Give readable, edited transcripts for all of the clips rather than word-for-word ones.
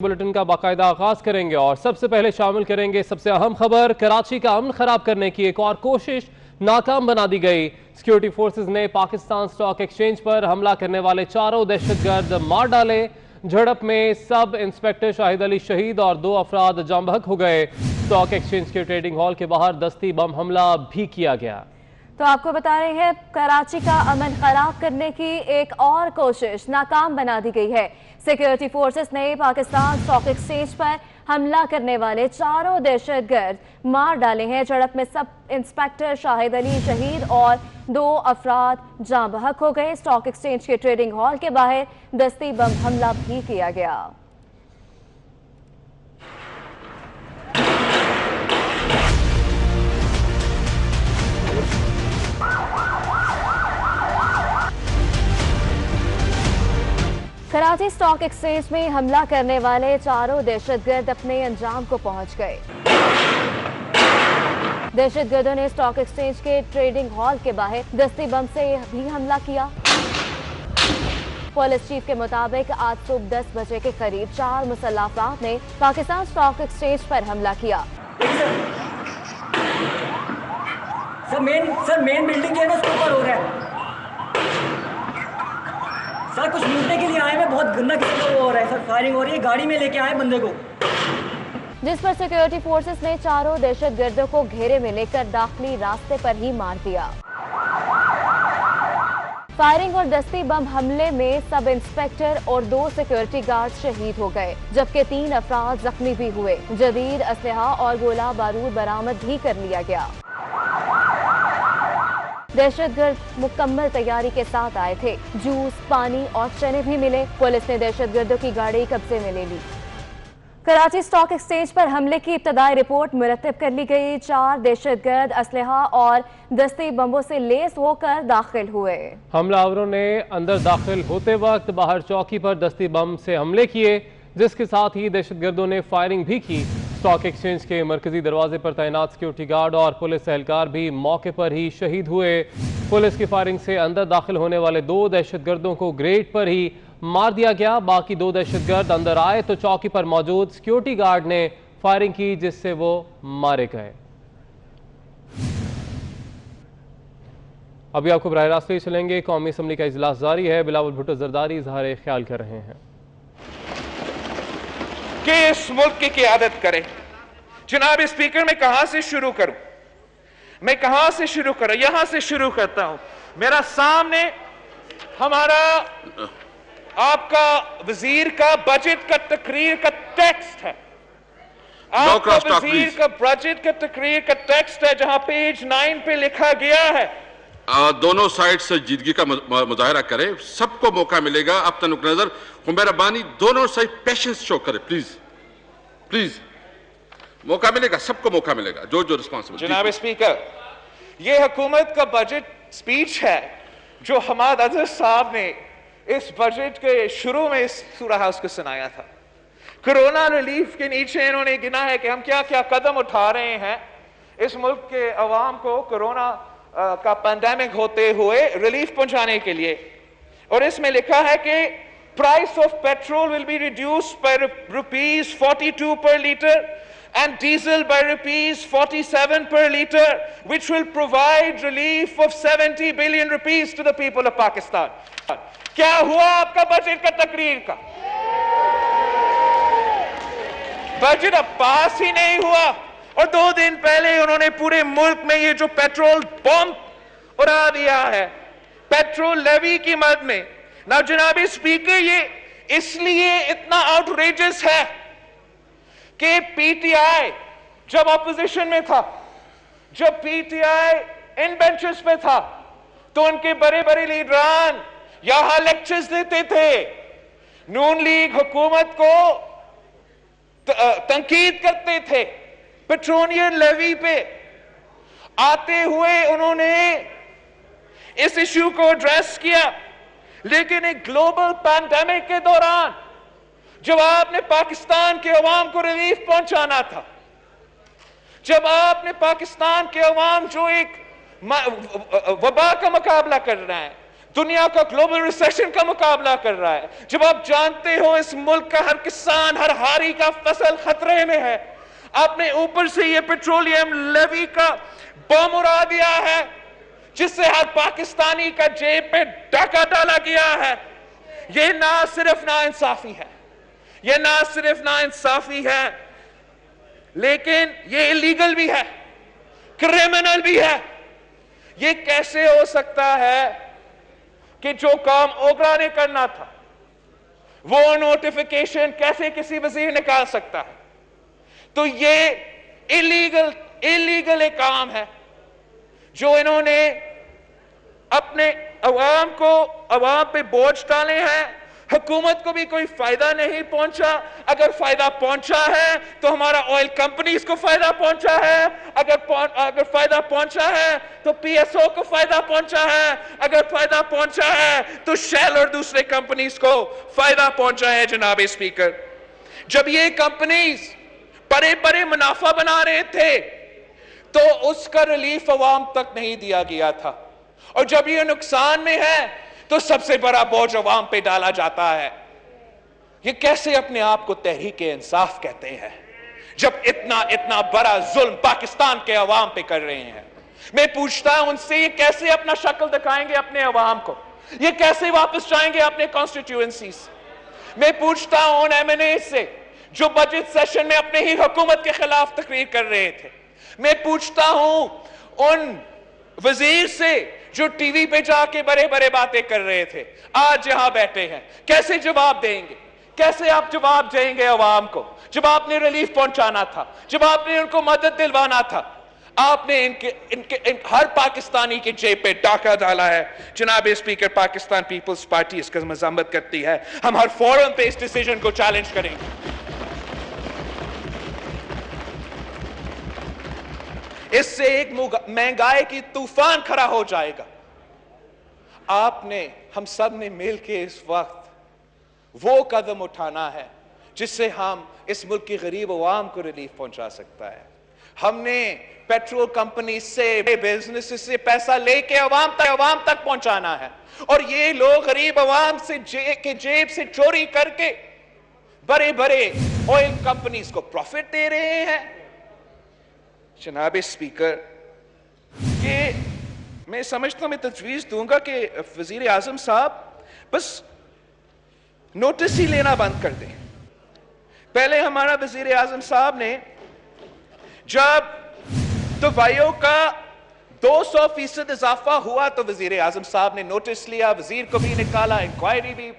Bulletin का बाकायदा आगाज करेंगे और सबसे पहले शामिल करेंगे सबसे अहम खबर। कराची का अमन खराब करने की एक और कोशिश नाकाम बना दी गई। सिक्योरिटी फोर्सेस ने पाकिस्तान स्टॉक एक्सचेंज पर हमला करने वाले चारों दहशतगर्द मार डाले। झड़प में सब इंस्पेक्टर शाहिद अली शहीद और 2 अफराद जाम बहक हो गए। स्टॉक एक्सचेंज के ट्रेडिंग हॉल के बाहर दस्ती बम हमला भी किया गया। तो आपको बता रहे हैं, कराची का अमन खराब करने की एक और कोशिश नाकाम बना दी गई है। सिक्योरिटी फोर्सेस ने पाकिस्तान स्टॉक एक्सचेंज पर हमला करने वाले चारों दहशतगर्द मार डाले हैं। झड़प में सब इंस्पेक्टर शाहिद अली शहीद और 2 अफराद जाँ बहक हो गए। स्टॉक एक्सचेंज के ट्रेडिंग हॉल के बाहर दस्ती बम हमला भी किया गया। कराची स्टॉक एक्सचेंज में हमला करने वाले चारों दहशतगर्द अपने अंजाम को पहुंच गए। दहशतगर्दों ने स्टॉक एक्सचेंज के ट्रेडिंग हॉल के बाहर दस्ती बम से भी हमला किया। पुलिस चीफ के मुताबिक आज सुबह 10 बजे के करीब 4 मुसल्लह अफराद ने पाकिस्तान स्टॉक एक्सचेंज पर हमला किया। सर मेन बिल्डिंग के उसके ऊपर हो रहा है। सर कुछ लूटने के लिए आए हैं, बहुत गंदा किस्म का वो हो रहा है। सर फायरिंग हो रही है, गाड़ी में लेके आए बंदे को, जिस पर सिक्योरिटी फोर्सेस ने चारों दहशतगर्दों को घेरे में लेकर दाखिली रास्ते पर ही मार दिया। फायरिंग और दस्ती बम हमले में सब इंस्पेक्टर और 2 सिक्योरिटी गार्ड शहीद हो गए, जबकि 3 अफराद जख्मी भी हुए। जदीद असलहा और गोला बारूद बरामद भी कर लिया गया। दहशतगर्द मुकम्मल तैयारी के साथ आए थे। जूस, पानी और चने भी मिले। पुलिस ने दहशतगर्दों की गाड़ी कब्जे में ले ली। कराची स्टॉक एक्सचेंज पर हमले की इब्तदाई रिपोर्ट मुरतब कर ली गई। 4 दहशतगर्द असलहा और दस्ती बमों से लेस होकर दाखिल हुए। हमलावरों ने अंदर दाखिल होते वक्त बाहर चौकी पर दस्ती बम से हमले किए, जिसके साथ ही दहशतगर्दों ने फायरिंग भी की। स्टॉक एक्सचेंज के मरकजी दरवाजे पर तैनात सिक्योरिटी गार्ड और पुलिस एहलकार भी मौके पर ही शहीद हुए। पुलिस की फायरिंग से अंदर दाखिल होने वाले 2 दहशतगर्दों को ग्रेड पर ही मार दिया गया। बाकी 2 दहशतगर्द अंदर आए तो चौकी पर मौजूद सिक्योरिटी गार्ड ने फायरिंग की, जिससे वो मारे गए। अभी आपको बराह रास्त ले चलेंगे। कौमी असम्बली का इजलास जारी है। बिलावल भुट्टो जरदारी इजहार ख्याल कर रहे हैं कि इस मुल्क की क़ियादत करें। जनाब स्पीकर, मैं कहां से शुरू करूं? यहां से शुरू करता हूं। मेरा सामने हमारा आपका वजीर का बजट का तकरीर का टेक्स्ट है। आपका वजीर का बजट का तकरीर का टेक्स्ट है, जहां पेज 9 पे लिखा गया है, दोनों साइड से जीतगी का मुजाहरा करें, सबको मौका मिलेगा। अपना नुक्ता नजर मेहरबानी दोनों साइड पेशेंस शो करें, प्लीज मौका मिलेगा, सबको मौका मिलेगा, जो रिस्पॉन्सिबल। जनाब स्पीकर, ये हुकूमत का बजट स्पीच है जो हमाद अजहर साहब ने इस बजट के शुरू में इस सूरा हाउस को सुनाया था। कोरोना रिलीफ के नीचे इन्होंने गिना है कि हम क्या क्या कदम उठा रहे हैं इस मुल्क के अवाम को कोरोना का पैंडेमिक होते हुए रिलीफ पहुंचाने के लिए। और इसमें लिखा है कि price of petrol will be reduced by ₹42 पर litre and diesel by ₹47 per liter, which will provide relief of 70 billion rupees to the people of Pakistan. क्या हुआ आपका बजट का तकरीर का? बजट अब पास ही नहीं हुआ। और 2 दिन पहले उन्होंने पूरे मुल्क में ये जो पेट्रोल बम उड़ा दिया है, पेट्रोल लेवी की मद में। ना जनाब स्पीकर, ये इसलिए इतना आउटरेजस है कि पीटीआई जब अपोजिशन में था, जब पीटीआई इन बेंचेस पे था, तो उनके बड़े बड़े लीडरान यहां लेक्चर्स देते थे, नून लीग हुकूमत को तंकीद करते थे। पेट्रोलियम लेवी पे आते हुए उन्होंने इस इश्यू को एड्रेस किया। लेकिन एक ग्लोबल पैंडेमिक के दौरान जब आपने पाकिस्तान के अवाम को रिलीफ पहुंचाना था, जब आपने पाकिस्तान के अवाम जो एक वबा का मुकाबला कर रहे हैं, दुनिया का ग्लोबल रिसेशन का मुकाबला कर रहा है, जब आप जानते हो इस मुल्क का हर किसान, हर हारी का फसल खतरे में है, आपने ऊपर से ये पेट्रोलियम लेवी का बम उड़ा दिया है जिससे हर पाकिस्तानी का जेब पे डाका डाला गया है। ये ना सिर्फ नाइंसाफी है, ये ना सिर्फ नाइंसाफी है, लेकिन ये इलीगल भी है, क्रिमिनल भी है। ये कैसे हो सकता है कि जो काम ओगरा ने करना था वो नोटिफिकेशन कैसे किसी वजीर निकाल सकता है? तो ये इलीगल एक काम है जो इन्होंने अपने अवाम पे बोझ डाले हैं। हुकूमत को भी कोई फायदा नहीं पहुंचा, अगर फायदा पहुंचा है तो हमारा ऑयल कंपनीज को फायदा पहुंचा है, अगर फायदा पहुंचा है तो पीएसओ को फायदा पहुंचा है, अगर फायदा पहुंचा है तो शेल और दूसरे कंपनीज को फायदा पहुंचा है। जनाब स्पीकर, जब ये कंपनीज बड़े बड़े मुनाफा बना रहे थे तो उसका रिलीफ अवाम तक नहीं दिया गया था, और जब ये नुकसान में है तो सबसे बड़ा बोझ अवाम पे डाला जाता है। ये कैसे अपने आप को तहरीक इंसाफ कहते हैं जब इतना बड़ा जुल्म पाकिस्तान के अवाम पे कर रहे हैं? मैं पूछता हूं उनसे, ये कैसे अपना शक्ल दिखाएंगे अपने अवाम को? ये कैसे वापस जाएंगे अपने कॉन्स्टिट्यूएंसी से? मैं पूछता हूं उन एमएनए से जो बजट सेशन में अपने ही हुकूमत के खिलाफ तकरीर कर रहे थे। मैं पूछता हूं उन वजीर से जो टीवी पे जाके बड़े बड़े बातें कर रहे थे, आज यहां बैठे हैं, कैसे जवाब देंगे? कैसे आप जवाब देंगे अवाम को जब आपने रिलीफ पहुंचाना था, जब आपने उनको मदद दिलवाना था? आपने इनके हर पाकिस्तानी के जेब पे डाका डाला है। जनाब स्पीकर, पाकिस्तान पीपल्स पार्टी इसका मजम्मत करती है। हम हर फोरम पे इस डिसीजन को चैलेंज करेंगे। इससे एक महंगाई की तूफान खड़ा हो जाएगा। आपने, हम सब ने मिलकर इस वक्त वो कदम उठाना है जिससे हम इस मुल्क की गरीब अवाम को रिलीफ पहुंचा सकता है। हमने पेट्रोल कंपनी से, बिजनेस से पैसा लेके अवाम तक पहुंचाना है, और ये लोग गरीब अवाम से जेब से चोरी करके बड़े बड़े ऑयल कंपनीज को प्रॉफिट दे रहे हैं। जनाब स्पीकर, ये मैं समझता हूं, मैं तजवीज दूंगा कि वजीर आजम साहब बस नोटिस ही लेना बंद कर दें। पहले हमारा वजीर आजम साहब ने जब दवाइयों का 200% इजाफा हुआ तो वजीर आजम साहब ने नोटिस लिया, वजीर को भी निकाला, इंक्वायरी भी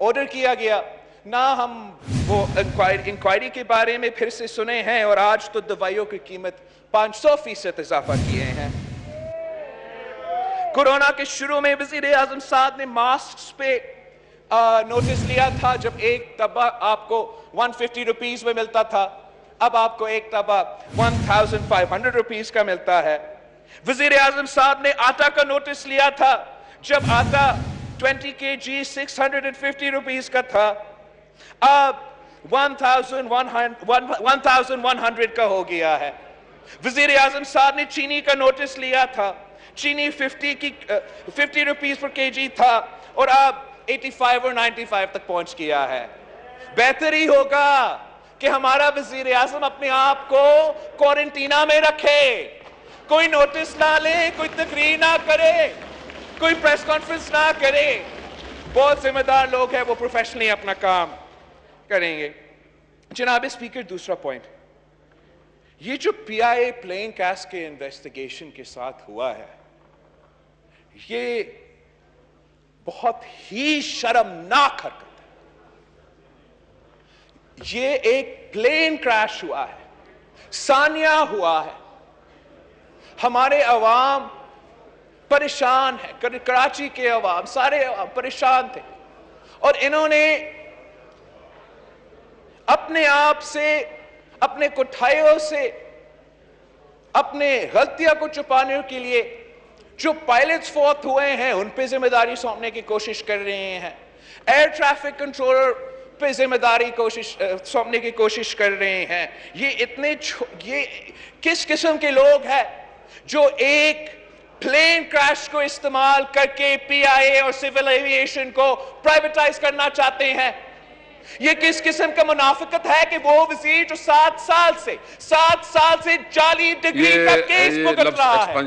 ऑर्डर किया गया ना। हम वो इंक्वायरी के बारे में फिर से सुने हैं, और आज तो दवाइयों की कीमत 500% इजाफा किए हैं। कोरोना के शुरू में वजीर आजम साहब ने मास्क पे नोटिस लिया था। जब एक डब्बा आपको 150 रुपीज में मिलता था, अब आपको एक डब्बा 1500 रुपीज का मिलता है। वजीर आजम साहब ने आटा का नोटिस लिया था। जब आटा 20 kg 650 रुपीज का था, अब 1100 का हो गया है। वजीर आजम साहब ने चीनी का नोटिस लिया था। चीनी 50 रुपीज पर केजी था और अब 85 और 95 तक पहुंच गया है। बेहतर ही होगा कि हमारा वजीर आजम अपने आप को क्वारंटीना में रखे, कोई नोटिस ना ले, कोई तकरीर ना करे, कोई प्रेस कॉन्फ्रेंस ना करे। बहुत जिम्मेदार लोग हैं, वो प्रोफेशनली अपना काम करेंगे। जनाब स्पीकर, दूसरा पॉइंट, ये जो पीआईए प्लेइंग कैश के इन्वेस्टिगेशन के साथ हुआ है, ये बहुत ही शर्मनाक हरकत है। ये एक प्लेन क्रैश हुआ है, सानिया हुआ है। हमारे अवाम परेशान है, कराची के अवाम, सारे अवाम परेशान थे, और इन्होंने अपने आप से, अपने कोठाइयों से, अपने गलतियों को छुपाने के लिए जो पायलट्स फौत हुए हैं उन पे जिम्मेदारी सौंपने की कोशिश कर रहे हैं। एयर ट्रैफिक कंट्रोलर पे जिम्मेदारी सौंपने की कोशिश कर रहे हैं। ये किस किस्म के लोग हैं जो एक प्लेन क्रैश को इस्तेमाल करके पीआईए और सिविल एविएशन को प्राइवेटाइज करना चाहते हैं। ये किस किस्म का मुनाफिकत है कि वो वजीर जो 7 साल से जाली डिग्री का केस भुगत रहा है,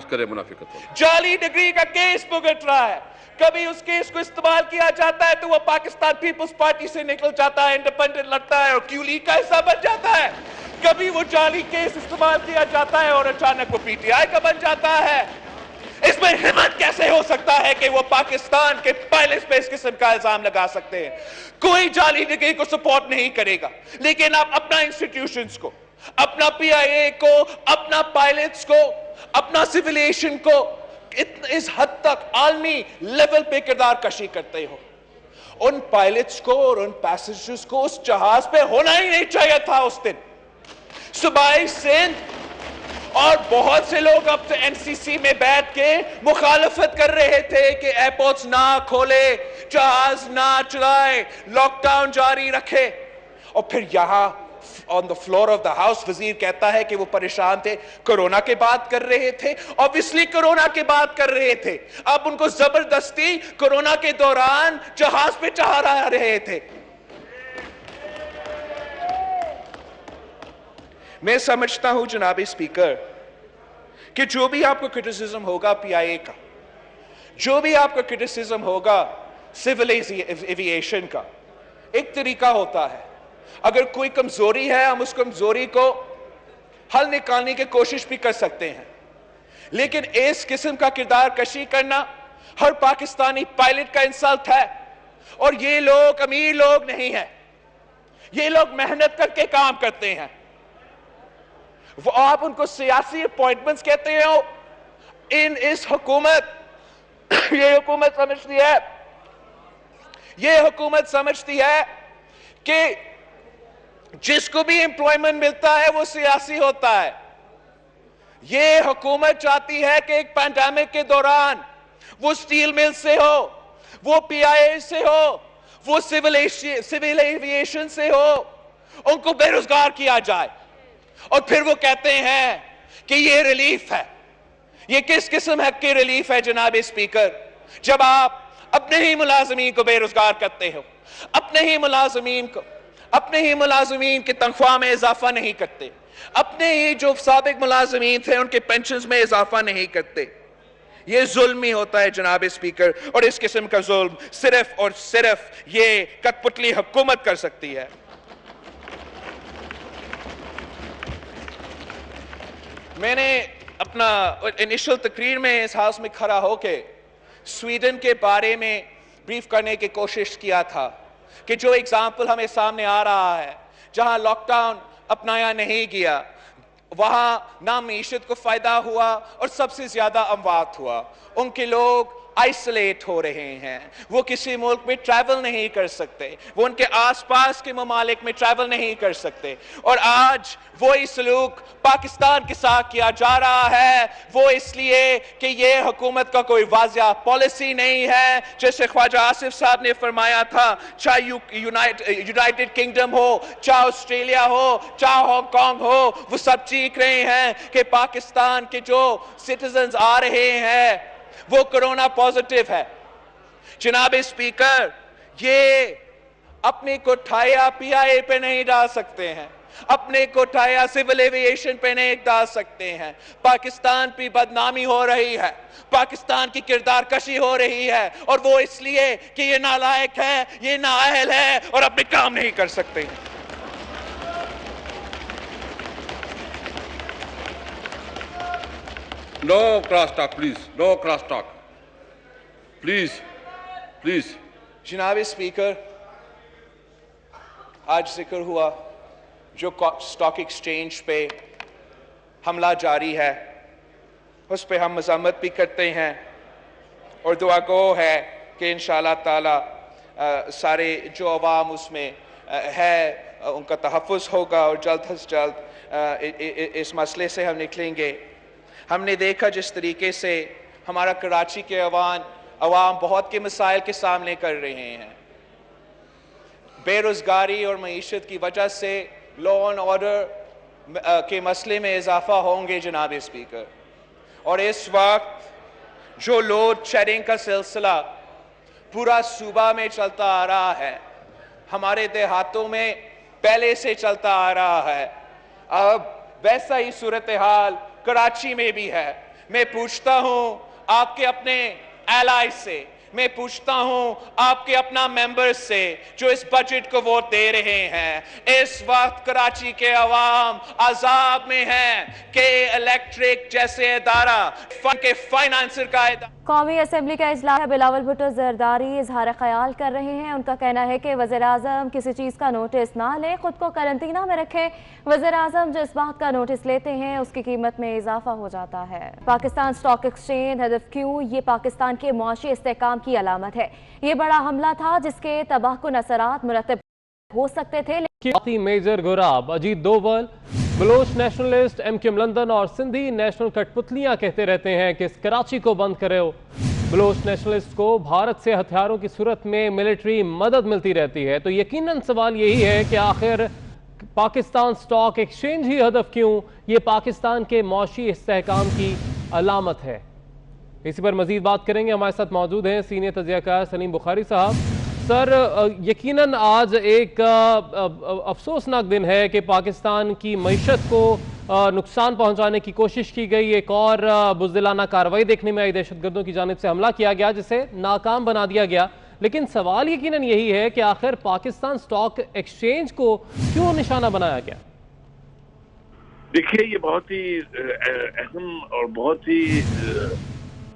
जाली डिग्री का केस भुगत रहा है, कभी उस केस को इस्तेमाल किया जाता है तो वो पाकिस्तान पीपल्स पार्टी से निकल जाता है, इंडिपेंडेंट लगता है और क्यू लीग का हिस्सा बन जाता है। कभी वो जाली केस इस्तेमाल किया जाता है और अचानक वो पीटीआई का बन जाता है। इसमें हिम्मत कैसे हो सकता है कि वो पाकिस्तान के पायलट्स पे इस किस्म का इल्जाम लगा सकते हैं? कोई जाली डिग्री को सपोर्ट नहीं करेगा, लेकिन आप अपना इंस्टीट्यूशंस को, अपना पीआईए को, अपना पायलट्स को, अपना सिविल एविएशन को इस हद तक आलमी लेवल पे किरदार कशी करते हो। उन पायलट्स को और उन पैसेंजर्स को उस जहाज पे होना ही नहीं चाहिए था उस दिन। सूबाई सिंध और बहुत से लोग अब तो एनसीसी में बैठ के मुखालफत कर रहे थे कि एयरपोर्ट्स ना खोले, जहाज ना चलाए, लॉकडाउन जारी रखे, और फिर यहां on the floor of the house वजीर कहता है कि वो परेशान थे, कोरोना के बात कर रहे थे, ऑब्वियसली कोरोना के बात कर रहे थे। अब उनको जबरदस्ती कोरोना के दौरान जहाज पे चढ़ा रहे थे। मैं समझता हूं जनाब स्पीकर कि जो भी आपको क्रिटिसिज्म होगा पीआईए का, जो भी आपका क्रिटिसिज्म होगा सिविल एविएशन का, एक तरीका होता है। अगर कोई कमजोरी है हम उस कमजोरी को हल निकालने की कोशिश भी कर सकते हैं, लेकिन इस किस्म का किरदार कशी करना हर पाकिस्तानी पायलट का इंसल्ट है। और ये लोग अमीर लोग नहीं हैं, ये लोग मेहनत करके काम करते हैं। वो आप उनको सियासी अपॉइंटमेंट्स कहते हो। इस हुकूमत ये हुकूमत समझती है कि जिसको भी एम्प्लॉयमेंट मिलता है वो सियासी होता है। ये हुकूमत चाहती है कि एक पैंडेमिक के दौरान वो स्टील मिल से हो, वो पीआईए से हो, वो सिविल एविएशन से हो, उनको बेरोजगार किया जाए। और फिर वो कहते हैं कि ये रिलीफ है। ये किस किस्म की रिलीफ है जनाब स्पीकर, जब आप अपने ही मुलाजमीन को बेरोजगार करते हो, अपने ही मुलाजमीन की तनख्वाह में इजाफा नहीं करते, अपने ही जो साबिक मुलाजमीन थे उनके पेंशन्स में इजाफा नहीं करते। ये जुल्म ही होता है जनाब स्पीकर, और इस किस्म का जुल्म सिर्फ और सिर्फ ये कठपुतली हुकूमत कर सकती है। मैंने अपना इनिशियल तकरीर में इस हाउस में खड़ा होके स्वीडन के बारे में ब्रीफ करने की कोशिश किया था कि जो एग्जाम्पल हमें सामने आ रहा है, जहां लॉकडाउन अपनाया नहीं गया, वहां ना मईशत को फायदा हुआ और सबसे ज्यादा अमवात हुआ। उनके लोग आइसोलेट हो रहे हैं, वो किसी मुल्क में ट्रैवल नहीं कर सकते, वो उनके आसपास के ममालिक में ट्रैवल नहीं कर सकते। और आज वही सलूक पाकिस्तान के साथ किया जा रहा है, वो इसलिए कि ये हुकूमत का कोई वाज़िया पॉलिसी नहीं है। जैसे ख्वाजा आसिफ साहब ने फरमाया था, चाहे यूनाइटेड किंगडम हो, चाहे ऑस्ट्रेलिया हो, चाहे हांगकांग हो, वो सब चीख रहे हैं कि पाकिस्तान के जो सिटीजन्स आ रहे हैं वो कोरोना पॉजिटिव है। जनाब स्पीकर, ये अपनी कोठाया पीआईए पे नहीं डाल सकते हैं, अपने कोठाया सिविल एविएशन पे नहीं डाल सकते हैं। पाकिस्तान की बदनामी हो रही है, पाकिस्तान की किरदार कशी हो रही है, और वो इसलिए कि ये नालायक है, ये नाअहल है और अपने काम नहीं कर सकते। No crosstalk, please. No crosstalk. Please. Please. जनाब स्पीकर, आज जिक्र हुआ जो स्टॉक एक्सचेंज पे हमला जारी है, उस पे हम मज़म्मत भी करते हैं और दुआ गो है कि इंशाअल्लाह ताला सारे जो अवाम उसमें है उनका तहफ़्फ़ुज़ होगा और जल्द से जल्द इस मसले से हम निकलेंगे। हमने देखा जिस तरीके से हमारा कराची के अवाम बहुत के मसाइल के सामने कर रहे हैं, बेरोज़गारी और मईशत की वजह से लॉ एंड ऑर्डर के मसले में इजाफा होंगे जनाब स्पीकर। और इस वक्त जो लोड शेडिंग का सिलसिला पूरा सूबा में चलता आ रहा है, हमारे देहातों में पहले से चलता आ रहा है, अब वैसा ही सूरत हाल कराची में भी है। मैं पूछता हूं आपके अपने एलाइज से, मैं पूछता हूं आपके अपना मेंबर्स से जो इस बजट को वोट दे रहे हैं, इस वक्त कराची के अवाम अजाब में हैं कि इलेक्ट्रिक जैसे इदारा के फाइनेंसर का कौमी असेंबली का इजलास है। बिलावल भुट्टो जरदारी इजहार ख्याल कर रहे हैं। उनका कहना है कि वज़ीर आज़म किसी चीज़ का नोटिस ना लें, खुद को करंटीना में रखें। वज़ीर आज़म जिस बात का नोटिस लेते हैं उसकी कीमत में इजाफा हो जाता है। पाकिस्तान स्टॉक एक्सचेंज हदफ क्यों? ये पाकिस्तान के मुआशी इस्तेहकाम की अलामत है। ये बड़ा हमला था जिसके तबाहकुन असरात मुरतब हो सकते थे। मेजर गुराब, Ajit Doval, Baloch nationalist, MQM London और सिंधी नेशनल कठपुतलियां कहते रहते हैं कि इस कराची को बंद करे। बलोच नेशनलिस्ट को भारत से हथियारों की सूरत में मिलिट्री मदद मिलती रहती है, तो यकीनन सवाल यही है कि आखिर पाकिस्तान स्टॉक एक्सचेंज ही हदफ क्यों? ये पाकिस्तान के मौशी इस्तेहकाम की अलामत है। इसी पर मजीद बात करेंगे। हमारे साथ मौजूद हैं सीनियर तज्ज़ियाकार सलीम बुखारी साहब। सर, यकीनन आज एक अफसोसनाक दिन है कि पाकिस्तान की मईशत को नुकसान पहुंचाने की कोशिश की गई। एक और बुज़दिलाना कार्रवाई देखने में आई, दहशतगर्दों की जानिब से हमला किया गया जिसे नाकाम बना दिया गया। लेकिन सवाल यकीनन यही है कि आखिर पाकिस्तान स्टॉक एक्सचेंज को क्यों निशाना बनाया गया? देखिए, ये बहुत ही अहम और बहुत ही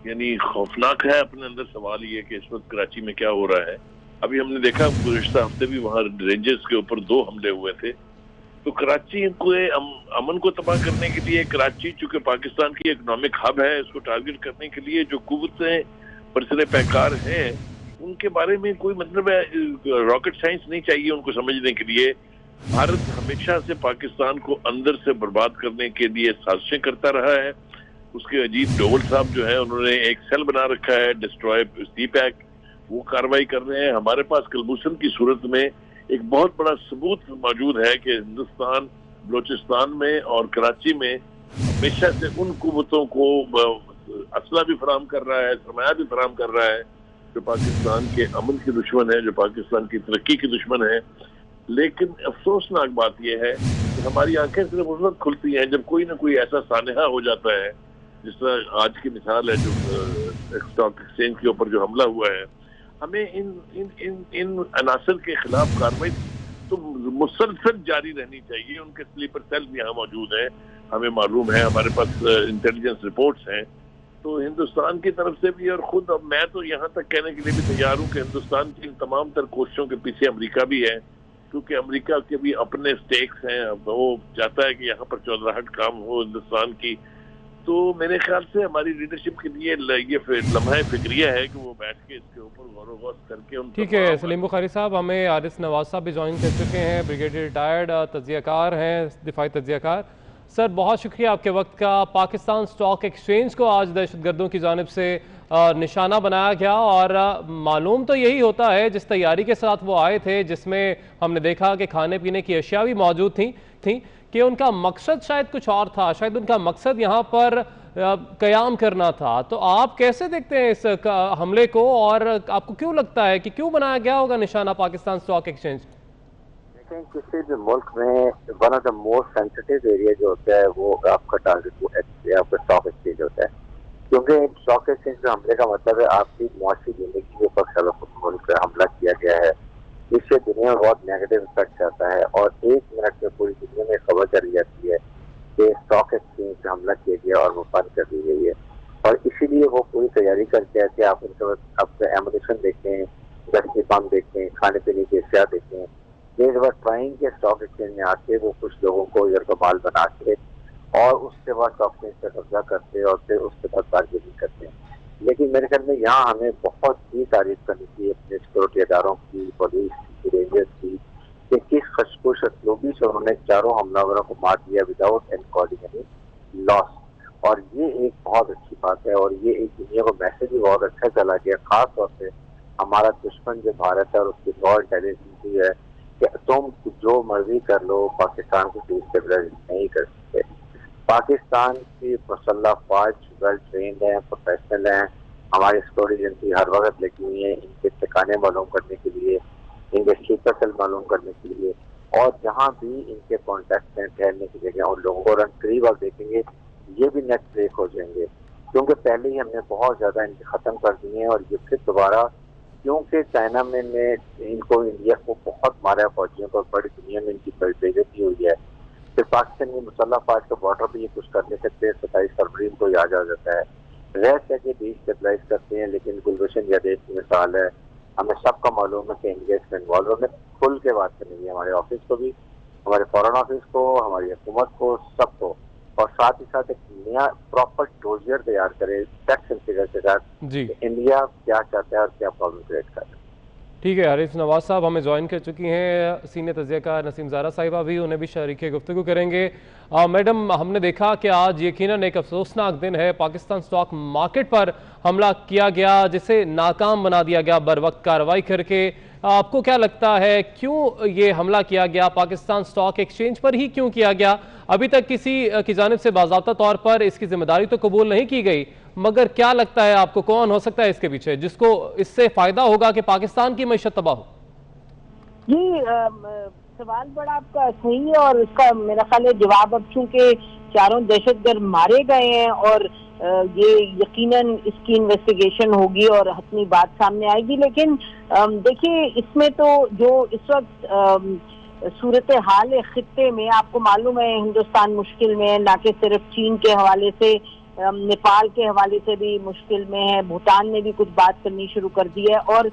यानी खौफनाक है। अपने अंदर सवाल ये कि इस वक्त कराची में क्या हो रहा है। अभी हमने देखा गुज़िश्ता हफ्ते भी वहाँ रेंजर्स के ऊपर 2 हमले हुए थे। तो कराची को अमन को तबाह करने के लिए, कराची चूंकि पाकिस्तान की इकोनॉमिक हब है, इसको टारगेट करने के लिए जो कुव्वतें बरसरे पैकार हैं उनके बारे में कोई मतलब है रॉकेट साइंस नहीं चाहिए उनको समझने के लिए। भारत हमेशा से पाकिस्तान को अंदर से बर्बाद करने के लिए साजिशें करता रहा है। उसके अजीत डोवल साहब जो है उन्होंने एक सेल बना रखा है, डिस्ट्रॉय सी पैक, वो कार्रवाई कर रहे हैं। हमारे पास कलभूषण की सूरत में एक बहुत बड़ा सबूत मौजूद है कि हिंदुस्तान बलोचिस्तान में और कराची में हमेशा से उन कुव्वतों को असला भी फराहम कर रहा है, सरमाया भी फराहम कर रहा है जो पाकिस्तान के अमन की दुश्मन है, जो पाकिस्तान की तरक्की की दुश्मन है। लेकिन अफसोसनाक बात यह है कि हमारी आंखें सिर्फ उस वक्त खुलती हैं जब कोई ना कोई ऐसा सानहा हो जाता है, जिस तरह आज की मिसाल है जो स्टॉक एक्सचेंज के ऊपर जो हमला हुआ है। हमें इन अनासर के खिलाफ कार्रवाई तो मुसलसल जारी रहनी चाहिए। उनके स्लीपर सेल भी यहाँ मौजूद हैं, हमें मालूम है, हमारे पास इंटेलिजेंस रिपोर्ट्स हैं। तो हिंदुस्तान की तरफ से भी और खुद अब मैं तो यहाँ तक कहने के लिए भी तैयार हूँ कि हिंदुस्तान की इन तमाम तर कोशिशों के पीछे अमेरिका भी है, क्योंकि अमेरिका के भी अपने स्टेक्स हैं। वो चाहता है कि यहाँ पर चौधराहट काम हो हिंदुस्तान की। तो मेरे ख्याल से हमारी लीडरशिप के लिए ये लम्हा फिक्रिया है कि वो बैठ के इसके ऊपर गौर करके उन। ठीक है सलीम बुखारी साहब, हमें आरिस नवाज साहब भी ज्वाइन कर चुके हैं, ब्रिगेडियर रिटायर्ड तज्ज़ियाकार हैं, दिफाई तज्ज़ियाकार। सर, बहुत शुक्रिया आपके वक्त का। पाकिस्तान स्टॉक एक्सचेंज को आज दहशतगर्दों की जानिब से निशाना बनाया गया और मालूम तो यही होता है जिस तैयारी के साथ वो आए थे, जिसमें हमने देखा कि खाने पीने की अशिया भी मौजूद थी कि उनका मकसद शायद कुछ और था। शायद उनका मकसद यहाँ पर कयाम करना था। तो आप कैसे देखते हैं इस हमले को और आपको क्यों लगता है कि क्यों बनाया गया होगा निशाना पाकिस्तान स्टॉक एक्सचेंज? देखें, किसी भी मुल्क में one of the most sensitive area जो होता है वो आपका टारगेट आपका स्टॉक एक्सचेंज होता है, क्योंकि स्टॉक एक्सचेंज पे हमले का मतलब है आपकी मुआशी जिंदगी के ऊपर खिलाफ मुल्क पर हमला किया गया है। इससे दुनिया में बहुत नेगेटिव इफेक्ट आता है और 1 मिनट में पूरी दुनिया में खबर चली जाती है कि स्टॉक एक्सचेंज पे हमला किया गया और वो बंद कर दी गई है। और इसीलिए वो पूरी तैयारी करके आते हैं। आप उनके अपने एमुनेशन देखें, दस्ती बम देखें, खाने पीने की अशिया देखें। देर वर ट्राइंग के स्टॉक एक्सचेंज में आके वो कुछ लोगों को इधर का माल बना के और उसके बाद स्टॉक एक्सचेंज पर कब्जा करते और फिर उसके बाद बारगेनिंग करते हैं। लेकिन मेरे ख्याल में यहाँ हमें बहुत ही तारीफ करनी चाहिए अपने सिक्योरिटी इदारों की, पुलिस की, रेंजर्स की, कि किस खशखोश असलूबी से उन्होंने चारों हमलावरों को मार दिया विदाउट एनी कोऑर्डिनेटेड लॉस। और ये एक बहुत अच्छी बात है और ये एक दुनिया को मैसेज भी बहुत अच्छा चला गया, खास तौर से हमारा दुश्मन जो भारत है और उसकी रॉ इंटेलिजेंस है कि तुम जो मर्जी कर लो, पाकिस्तान को डिस्टेबलाइज नहीं कर सकते। पाकिस्तान की मुसल्लह फौज वेल ट्रेंड है, प्रोफेशनल हैं, हमारी सिक्योरिटी एजेंसी हर वक्त लगी हुई है इनके ठिकाने मालूम करने के लिए, इनके स्लीपर सेल मालूम करने के लिए, और जहाँ भी इनके कॉन्टैक्ट हैं ठहरने की जगह उन लोगों को और करीब आप देखेंगे ये भी नेट ब्रेक हो जाएंगे, क्योंकि पहले ही हमने बहुत ज़्यादा इनके ख़त्म कर दिए हैं। और ये फिर दोबारा, क्योंकि चाइना में इनको इंडिया को बहुत मारा है फौजियों को, बड़ी दुनिया में इनकी बेइज्जती हुई है, फिर पाकिस्तान की मुसल्लह फौज के बॉर्डर पर ये कुछ कर नहीं सकते। 27 फरवरी को याद आ जाता है, रह सके डिस्टेबलाइज करते हैं, लेकिन गुलबशन यादेव की मिसाल है। हमें सबका मालूम है कि इंडिया इसमें इन्वॉल्व है। हमें खुल के बात करनी है हमारे ऑफिस को भी, हमारे फॉरेन ऑफिस को, हमारी हुकूमत को, सबको, और साथ ही साथ एक नया प्रॉपर डोजियर तैयार करे फैक्ट्स एंड फिगर के साथ जी। इंडिया क्या चाहता है और क्या प्रॉब्लम क्रिएट कर रहा है। ठीक है, हारिस नवाज साहब हमें ज्वाइन कर चुकी हैं, सीनियर तज्ज़ियाकार नसीम ज़ारा साहिबा भी, उन्हें भी शरीक गुफ्तगू करेंगे। मैडम, हमने देखा कि आज यकीनन एक अफसोसनाक दिन है, पाकिस्तान स्टॉक मार्केट पर हमला किया गया जिसे नाकाम बना दिया गया बर वक्त कार्रवाई करके। आपको क्या लगता है क्यों ये हमला किया गया, पाकिस्तान स्टॉक एक्सचेंज पर ही क्यों किया गया? अभी तक किसी की जानिब से बाज़ाब्ता तौर पर इसकी जिम्मेदारी तो कबूल नहीं की गई, मगर क्या लगता है आपको कौन हो सकता है इसके पीछे जिसको इससे फायदा होगा कि पाकिस्तान की मईशत तबाह हो? जी, सवाल बड़ा आपका सही है और इसका मेरा ख्याल है जवाब, अब चूंकि चारों दहशतगर्द मारे गए हैं और ये यकीनन इसकी इन्वेस्टिगेशन होगी और हतमी बात सामने आएगी। लेकिन देखिए, इसमें तो जो इस वक्त सूरत हाल है खित्ते में, आपको मालूम है हिंदुस्तान मुश्किल में है, ना कि सिर्फ चीन के हवाले से, नेपाल के हवाले से भी मुश्किल में है, भूटान ने भी कुछ बात करनी शुरू कर दी है। और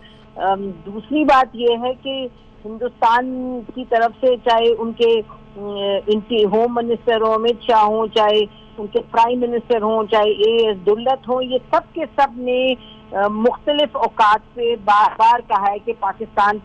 दूसरी बात यह है कि हिंदुस्तान की तरफ से, चाहे उनके होम मिनिस्टर हो अमित शाह हो, चाहे उनके प्राइम मिनिस्टर हों, चाहे ए.एस. दुल्लत हो, ये सब के सब ने मुख्तलिफ औकात पे बार बार कहा है कि पाकिस्तान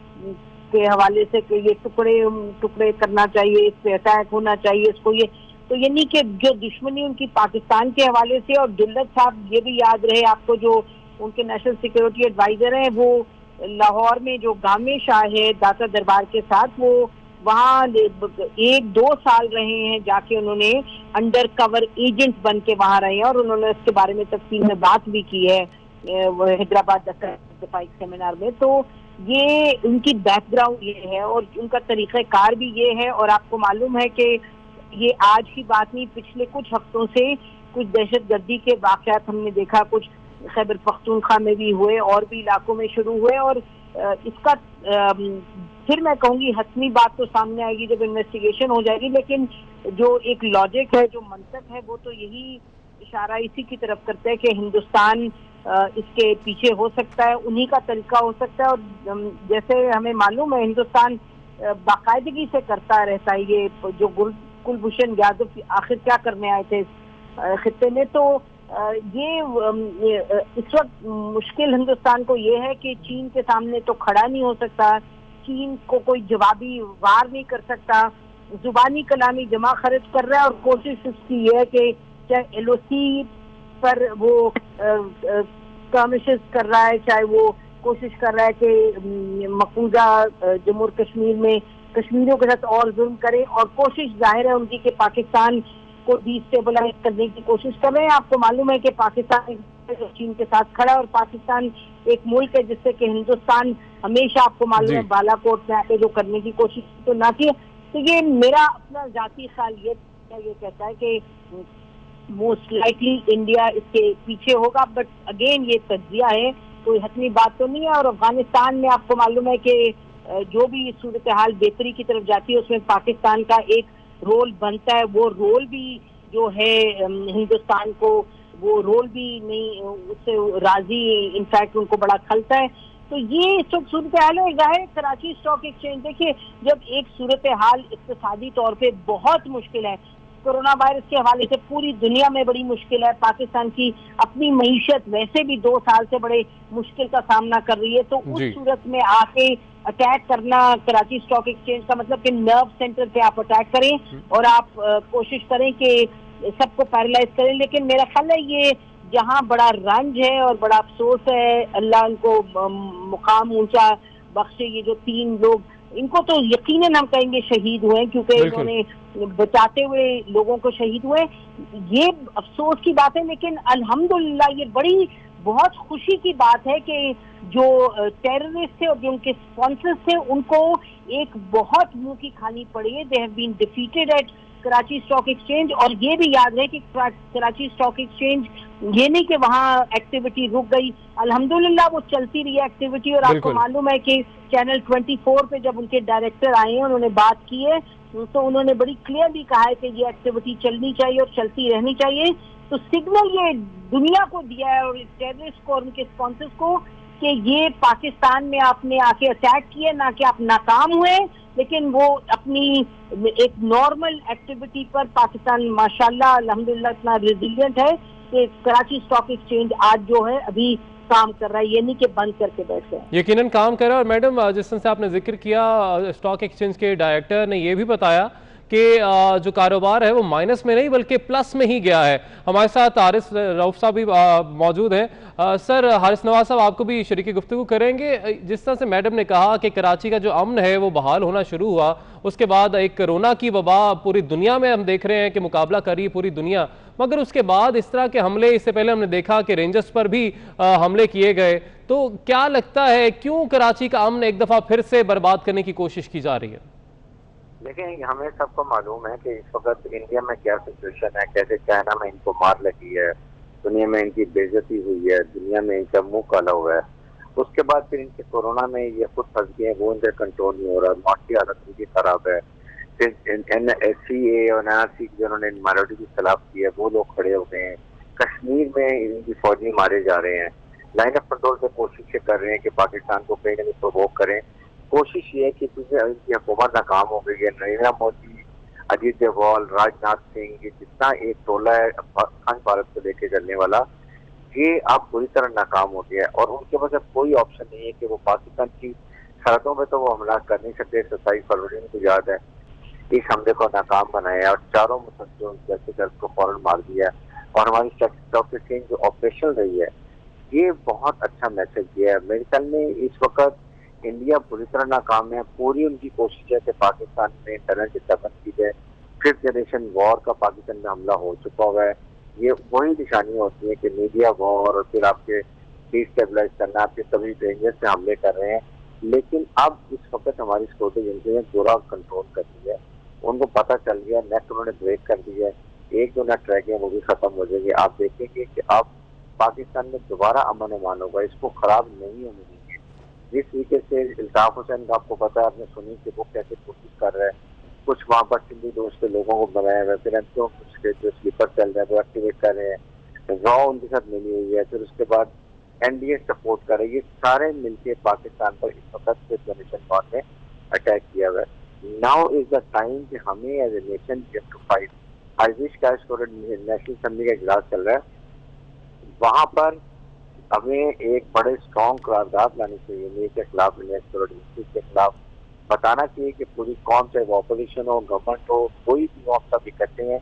के हवाले से कि ये टुकड़े करना चाहिए, इस पे अटैक होना चाहिए, इसको ये तो ये नहीं कि जो दुश्मनी उनकी पाकिस्तान के हवाले से। और दुल्लत साहब, ये भी याद रहे आपको, जो उनके नेशनल सिक्योरिटी एडवाइजर हैं, वो लाहौर में जो गामे शाह है दाता दरबार के साथ, वो वहाँ 1-2 साल रहे हैं, जाके उन्होंने अंडर कवर एजेंट बन के वहाँ रहे हैं और उन्होंने इसके बारे में तफसील में बात भी की है हैदराबाद दफाई सेमिनार में। तो ये उनकी बैकग्राउंड ये है और उनका तरीक़ाकार भी ये है। और आपको मालूम है कि ये आज की बात नहीं, पिछले कुछ हफ्तों से कुछ दहशतगर्दी के वाक़यात हमने देखा, कुछ खैबर पख्तूनख्वा में भी हुए और भी इलाकों में शुरू हुए। और इसका फिर मैं कहूँगी हतमी बात तो सामने आएगी जब इन्वेस्टिगेशन हो जाएगी, लेकिन जो एक लॉजिक है, जो मंतक है, वो तो यही इशारा इसी की तरफ करता है कि हिंदुस्तान इसके पीछे हो सकता है, उन्हीं का तरीका हो सकता है। और जैसे हमें मालूम है हिंदुस्तान बाकायदगी से करता रहता है, ये जो कुलभूषण यादव आखिर क्या करने आए थे इस खित्ते में, तो ये इस वक्त मुश्किल हिंदुस्तान को ये है कि चीन के सामने तो खड़ा नहीं हो सकता, चीन को कोई जवाबी वार नहीं कर सकता, जुबानी कलामी जमा खर्च कर रहा है और कोशिश उसकी ये है कि चाहे LOC पर वो कमिशंस कर रहा है, चाहे वो कोशिश कर रहा है कि मकबूजा जम्मू कश्मीर में कश्मीरियों के साथ और जुल्म करे, और कोशिश जाहिर है उनकी कि पाकिस्तान को डिस्टेबलाइज करने की कोशिश कर रहे हैं। आपको मालूम है कि पाकिस्तान चीन के साथ खड़ा है और पाकिस्तान एक मुल्क है जिससे कि हिंदुस्तान हमेशा, आपको मालूम है, बालाकोट में आके जो करने की कोशिश तो ना की। तो ये मेरा अपना जाती ख्याल ये कहता है कि मोस्ट लाइकली इंडिया इसके पीछे होगा, बट अगेन ये तज्जिया है, कोई हतमी बात तो नहीं है। और अफगानिस्तान में आपको मालूम है कि जो भी सूरत हाल बेहतरी की तरफ जाती है उसमें पाकिस्तान का एक रोल बनता है, वो रोल भी जो है हिंदुस्तान को वो रोल भी नहीं उससे राजी, इनफैक्ट उनको बड़ा खलता है। तो ये सब सूरत हाल है। जाहिर कराची स्टॉक एक्सचेंज, देखिए जब एक सूरत हाल इक्तिसादी तौर पे बहुत मुश्किल है, कोरोना वायरस के हवाले से पूरी दुनिया में बड़ी मुश्किल है, पाकिस्तान की अपनी मईशत वैसे भी 2 साल से बड़े मुश्किल का सामना कर रही है, तो उस सूरत में आके अटैक करना कराची स्टॉक एक्सचेंज का मतलब कि नर्व सेंटर पे आप अटैक करें और आप कोशिश करें कि सबको पैरालाइज करें। लेकिन मेरा ख्याल है ये जहाँ बड़ा रंज है और बड़ा अफसोस है, अल्लाह उनको मुकाम ऊंचा बख्शे, ये जो 3 लोग, इनको तो यकीनन हम कहेंगे शहीद हुए क्योंकि इन्होंने बचाते हुए लोगों को शहीद हुए, ये अफसोस की बात है। लेकिन अल्हम्दुलिल्लाह ये बड़ी بہت خوشی کی بات ہے کہ جو ٹیررسٹ تھے اور جو ان کے اسپانسرز تھے ان کو ایک بہت منہ کی کھانی پڑی ہے. They have been defeated at Karachi stock exchange. اور یہ بھی یاد ہے کہ کراچی اسٹاک ایکسچینج یہ نہیں کہ وہاں ایکٹیویٹی رک گئی, الحمدللہ وہ چلتی رہی ہے ایکٹیویٹی. اور آپ کو معلوم ہے کہ چینل 24 پہ جب ان کے ڈائریکٹر آئے ہیں انہوں نے بات کی ہے تو انہوں نے بڑی کلیئرلی کہا ہے کہ یہ ایکٹیویٹی چلنی چاہیے اور چلتی رہنی چاہیے. تو سگنل یہ دنیا کو دیا ہے اور ٹیررسٹ کو اور ان کے اسپانسرز کو کہ یہ پاکستان میں آپ نے آ کے اٹیک کیے, نہ کہ آپ ناکام ہوئے, لیکن وہ اپنی ایک نارمل ایکٹیویٹی پر پاکستان ماشاءاللہ الحمدللہ اتنا ریزیلینٹ ہے کہ کراچی اسٹاک ایکسچینج آج جو ہے ابھی کام کر رہا ہے, یہ نہیں کہ بند کر کے بیٹھ گئے. یقیناً کام کر رہا ہے. اور میڈم جس طرح سے آپ نے ذکر کیا اسٹاک ایکسچینج کے ڈائریکٹر نے یہ بھی بتایا کہ جو کاروبار ہے وہ مائنس میں نہیں بلکہ پلس میں ہی گیا ہے. ہمارے ساتھ حارث رؤف صاحب بھی موجود ہیں. سر حارث نواز صاحب آپ کو بھی شریک گفتگو کریں گے. جس طرح سے میڈم نے کہا کہ کراچی کا جو امن ہے وہ بحال ہونا شروع ہوا, اس کے بعد ایک کرونا کی وبا پوری دنیا میں ہم دیکھ رہے ہیں کہ مقابلہ کر رہی ہے پوری دنیا, مگر اس کے بعد اس طرح کے حملے, اس سے پہلے ہم نے دیکھا کہ رینجرز پر بھی حملے کیے گئے. تو کیا لگتا ہے کیوں کراچی کا امن ایک دفعہ پھر سے برباد کرنے کی کوشش کی جا رہی ہے؟ دیکھیں ہمیں سب کو معلوم ہے کہ اس وقت انڈیا میں کیا سچویشن ہے, کیسے چائنا میں ان کو مار لگی ہے, دنیا میں ان کی بے عزتی ہوئی ہے, دنیا میں ان کا منہ کالا ہوا ہے. اس کے بعد پھر ان کے کورونا میں یہ خود پھنس گئے ہیں, وہ ان سے کنٹرول نہیں ہو رہا, معاشی حالت ان کی خراب ہے. پھر CAA اور NRC جنہوں نے مائنورٹی کے خلاف کی ہے وہ لوگ کھڑے ہو گئے ہیں. کشمیر میں ان کی فوجی مارے جا رہے ہیں. لائن آف کنٹرول سے کوششیں کر رہے ہیں کہ پاکستان کو کہیں نہ کہیں پرووک کریں. کوشش یہ ہے کہ ان کی حکومت ناکام ہو گئی ہے. نریندر مودی, اجیت ڈوبھال, راج ناتھ سنگھ, یہ جتنا ایک ٹولہ ہے خان بھارت کو لے کے چلنے والا, یہ اب پوری طرح ناکام ہو گیا ہے. اور ان کے پاس اب کوئی آپشن نہیں ہے کہ وہ پاکستان کی سرحدوں میں تو وہ حملہ کر نہیں سکتے. 27 فروری کو یاد ہے اس حملے کو ناکام بنایا اور چاروں مسلسلوں جیسے گھر کو فوراً مار دیا. اور ہماری اسٹاک ایکسچینج جو آپریشن رہی ہے یہ بہت اچھا میسج دیا ہے. میرے خیال میں اس وقت انڈیا پوری طرح ناکام ہے. پوری ان کی کوشش ہے کہ پاکستان میں انٹرنل ڈسٹربنس کی جائے. 5th جنریشن وار کا پاکستان میں حملہ ہو چکا ہوا ہے. یہ وہی نشانی ہوتی ہے کہ میڈیا وار اور پھر آپ کے ڈی اسٹیبلائز کرنا, آپ کے سبھی رینجر سے حملے کر رہے ہیں. لیکن اب اس وقت ہماری سیکورٹی ایجنسی نے پورا کنٹرول کر دیا ہے. ان کو پتہ چل گیا, نیٹ انہوں نے بریک کر دیا ہے. 1 2 نیٹ رہ گئے وہ بھی ختم ہو جائے گی. آپ دیکھیں گے کہ اب پاکستان میں دوبارہ امن امان ہوگا, اس کو خراب نہیں ہونے دیں گے. جس طریقے سے الطاف حسین کا آپ کو پتا ہے, آپ نے سنی کہ وہ کیسے کوشش کر رہے ہیں. کچھ وہاں پر سندھی دوست کے لوگوں کو بنایا ہوا ہے, پھر کچھ کے جو سلیپر چل رہے ہیں وہ ایکٹیویٹ کر رہے ہیں, راؤ ان کے ساتھ ملی ہوئی ہے, پھر اس کے بعد NDA سپورٹ کر رہے ہیں. یہ سارے مل کے پاکستان پر اس وقت 5th جنریشن وار میں اٹیک کیا ہوا ہے. ناؤ از دا ٹائم کہ ہمیں as a nation we have to fight. I wish کا نیشنل اسمبلی کا اجلاس چل رہا ہے, وہاں پر ہمیں ایک بڑے اسٹرانگ قرارداد لانی چاہیے نیز کے خلاف, کے خلاف بتانا چاہیے کہ پوری قوم, چاہے وہ اپوزیشن ہو, گورنمنٹ ہو, کوئی بھی ہو, آپ سب اکٹھے ہیں.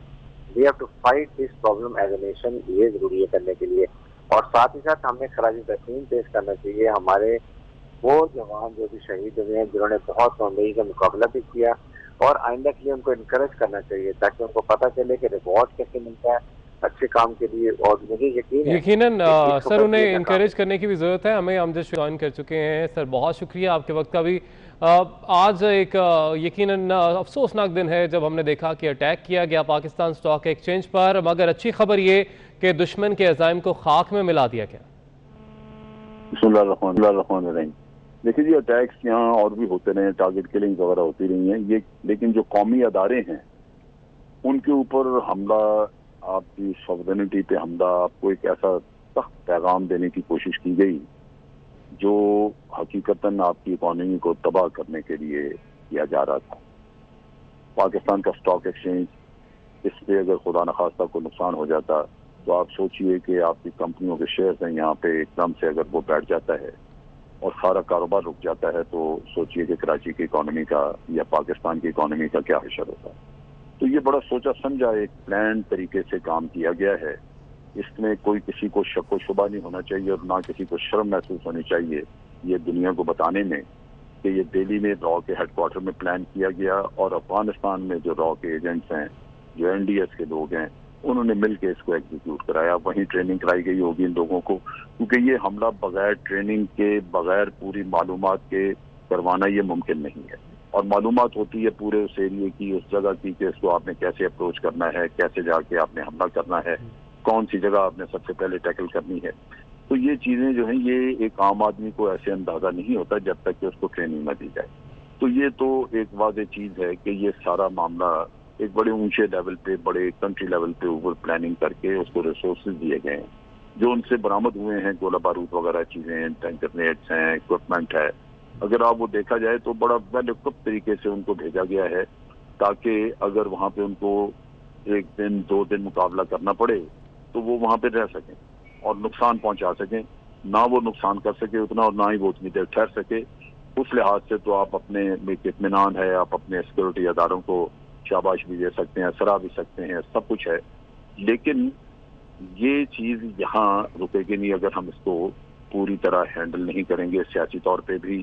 We have to fight this problem as a nation. یہ ضروری ہے کرنے کے لیے. اور ساتھ ہی ساتھ ہمیں خراج تحسین پیش کرنا چاہیے ہمارے وہ جوان جو بھی شہید ہوئے ہیں, جنہوں نے بہت معمولی کا مقابلہ بھی کیا, اور آئندہ کے لیے ان کو انکریج کرنا چاہیے تاکہ ان کو پتہ چلے کہ ریوارڈ کیسے ملتا ہے اچھے کام کے لیے. اور مجھے یقیناً سر انہیں انکریج کرنے کی بھی ضرورت ہے. ہمیں امجد جوائن کر چکے ہیں. سر بہت شکریہ آپ کے وقت کا بھی. آج ایک یقیناً افسوسناک دن ہے جب ہم نے دیکھا کہ اٹیک کیا گیا پاکستان اسٹاک ایکسچینج پر, مگر اچھی خبر یہ کہ دشمن کے عزائم کو خاک میں ملا دیا گیا. بسم اللہ الرحمن الرحیم. دیکھیں جی, اٹیکس یہاں اور بھی ہوتے رہے ہیں, ٹارگٹ کلنگ وغیرہ ہوتی رہی ہیں یہ, لیکن جو قومی ادارے ہیں ان کے اوپر حملہ, آپ کی سوورنٹی پہ حملہ, آپ کو ایک ایسا سخت پیغام دینے کی کوشش کی گئی جو حقیقتاً آپ کی اکانومی کو تباہ کرنے کے لیے کیا جا رہا تھا. پاکستان کا اسٹاک ایکسچینج, اس پہ اگر خدا نخواستہ کو نقصان ہو جاتا تو آپ سوچئے کہ آپ کی کمپنیوں کے شیئرز ہیں یہاں پہ ایک دم سے اگر وہ بیٹھ جاتا ہے اور سارا کاروبار رک جاتا ہے تو سوچئے کہ کراچی کی اکانومی کا یا پاکستان کی اکانومی کا کیا حشر ہوتا. تو یہ بڑا سوچا سمجھا ایک پلان طریقے سے کام کیا گیا ہے. اس میں کوئی کسی کو شک و شبہ نہیں ہونا چاہیے اور نہ کسی کو شرم محسوس ہونی چاہیے یہ دنیا کو بتانے میں کہ یہ دہلی میں راؤ کے ہیڈ کوارٹر میں پلان کیا گیا, اور افغانستان میں جو راؤ کے ایجنٹس ہیں, جو NDS کے لوگ ہیں, उन्होंने मिल के इसको एग्जीक्यूट कराया। वहीं ट्रेनिंग कराई गई होगी इन लोगों को, क्योंकि ये हमला बगैर ट्रेनिंग के, बगैर पूरी मालूमात के करवाना ये मुमकिन नहीं है। और मालूमात होती है पूरे उस एरिए की, उस जगह की, कि इसको आपने कैसे अप्रोच करना है, कैसे जाके आपने हमला करना है, कौन सी जगह आपने सबसे पहले टैकल करनी है। तो ये चीजें जो हैं, ये एक आम आदमी को ऐसे अंदाजा नहीं होता जब तक कि उसको ट्रेनिंग न दी जाए। तो ये तो एक वाज़ेह चीज है कि ये सारा मामला एक बड़े ऊंचे लेवल पे, बड़े कंट्री लेवल पे ओवर प्लानिंग करके उसको रिसोर्सेज दिए गए हैं। जो उनसे बरामद हुए हैं गोला बारूद वगैरह चीजें हैं, ग्रेनेड्स हैं, इक्विपमेंट है, अगर आप वो देखा जाए तो बड़ा वेल इक्विप्ड तरीके से उनको भेजा गया है, ताकि अगर वहाँ पे उनको 1 दिन 2 दिन मुकाबला करना पड़े तो वो वहाँ पे रह सकें और नुकसान पहुंचा सकें। ना वो नुकसान कर सके उतना, और ना ही वो उतनी देर ठहर सके। उस लिहाज से तो आप अपने इत्मीनान है, आप अपने सिक्योरिटी अदारों को शाबाश भी दे सकते हैं, सराह भी सकते हैं, सब कुछ है। लेकिन ये चीज यहाँ रुकेगी नहीं अगर हम इसको पूरी तरह हैंडल नहीं करेंगे, सियासी तौर पे भी,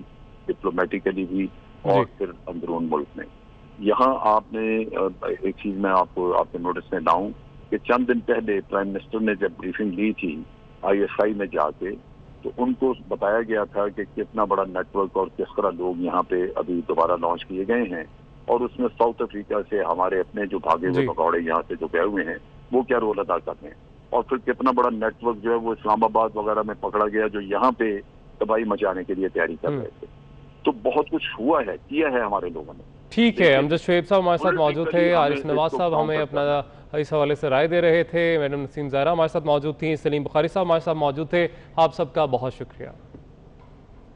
डिप्लोमेटिकली भी, और फिर अंदरून मुल्क में। यहाँ आपने एक चीज मैं आपको आपके नोटिस में लाऊं कि चंद दिन पहले प्राइम मिनिस्टर ने जब ब्रीफिंग ली थी ISI में जाके, तो उनको बताया गया था कि कितना बड़ा नेटवर्क और किस तरह लोग यहाँ पे अभी दोबारा लॉन्च किए गए हैं, और उसमें साउथ अफ्रीका से हमारे अपने जो भागे हुए भगौड़े यहाँ से जो गए हुए हैं वो क्या रोल अदा कर रहे हैं, और फिर कितना बड़ा नेटवर्क जो है वो इस्लामाबाद वगैरह में पकड़ा गया जो यहाँ पे तबाही मचाने के लिए तैयारी कर रहे थे। तो बहुत कुछ हुआ है, किया है हमारे लोगों ने। ठीक है, अमजद शुएब साहब हमारे साथ मौजूद थे, आरिफ नवाज साहब हमें अपना इस हवाले से राय दे रहे थे, मैडम नसीम ज़हरा हमारे साथ मौजूद थी, सलीम बुखारी साहब हमारे साथ मौजूद थे। आप सबका बहुत शुक्रिया।